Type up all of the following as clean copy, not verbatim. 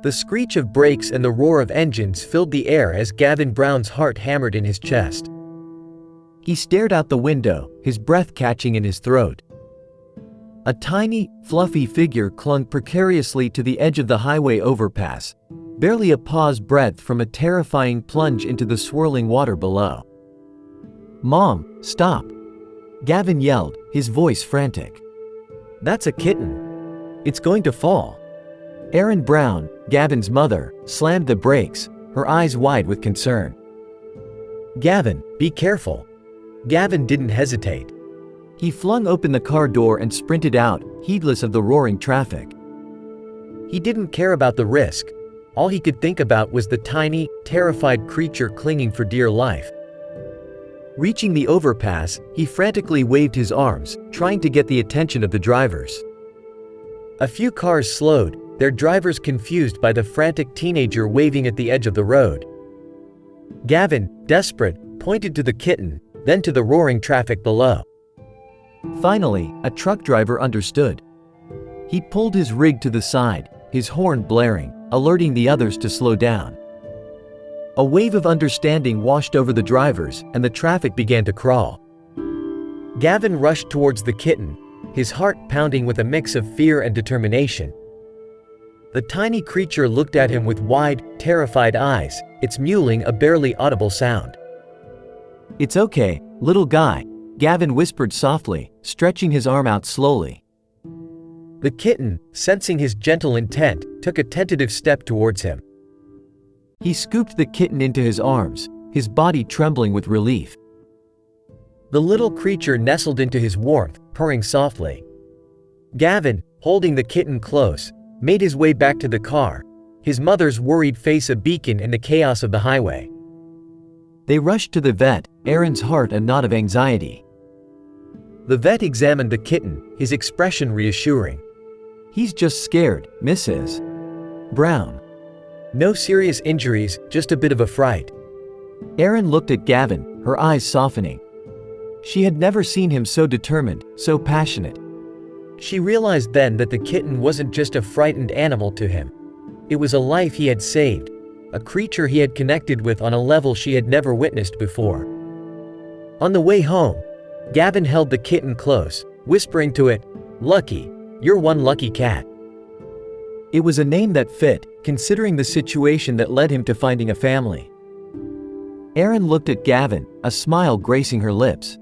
The screech of brakes and the roar of engines filled the air as Gavin Brown's heart hammered in his chest. He stared out the window, his breath catching in his throat. A tiny, fluffy figure clung precariously to the edge of the highway overpass, barely a paw's breadth from a terrifying plunge into the swirling water below. "Mom, stop!" Gavin yelled, his voice frantic. "That's a kitten. It's going to fall." Erin Brown, Gavin's mother, slammed the brakes, her eyes wide with concern. "Gavin, be careful." Gavin didn't hesitate. He flung open the car door and sprinted out, heedless of the roaring traffic. He didn't care about the risk. All he could think about was the tiny, terrified creature clinging for dear life. Reaching the overpass, he frantically waved his arms, trying to get the attention of the drivers. A few cars slowed, their drivers confused by the frantic teenager waving at the edge of the road. Gavin, desperate, pointed to the kitten, then to the roaring traffic below. Finally, a truck driver understood. He pulled his rig to the side, his horn blaring, alerting the others to slow down. A wave of understanding washed over the drivers, and the traffic began to crawl. Gavin rushed towards the kitten, his heart pounding with a mix of fear and determination. The tiny creature looked at him with wide, terrified eyes, its mewling a barely audible sound. "It's okay, little guy," Gavin whispered softly, stretching his arm out slowly. The kitten, sensing his gentle intent, took a tentative step towards him. He scooped the kitten into his arms, his body trembling with relief. The little creature nestled into his warmth, purring softly. Gavin, holding the kitten close, made his way back to the car, his mother's worried face a beacon in the chaos of the highway. They rushed to the vet, Erin's heart a knot of anxiety. The vet examined the kitten, his expression reassuring. "He's just scared, Mrs. Brown. No serious injuries, just a bit of a fright." Erin looked at Gavin, her eyes softening. She had never seen him so determined, so passionate. She realized then that the kitten wasn't just a frightened animal to him. It was a life he had saved, a creature he had connected with on a level she had never witnessed before. On the way home, Gavin held the kitten close, whispering to it, "Lucky, you're one lucky cat." It was a name that fit, considering the situation that led him to finding a family. Erin looked at Gavin, a smile gracing her lips.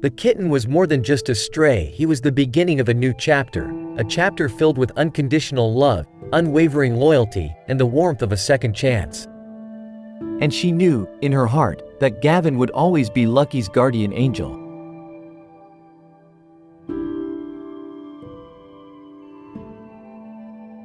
The kitten was more than just a stray, he was the beginning of a new chapter, a chapter filled with unconditional love, unwavering loyalty, and the warmth of a second chance. And she knew, in her heart, that Gavin would always be Lucky's guardian angel.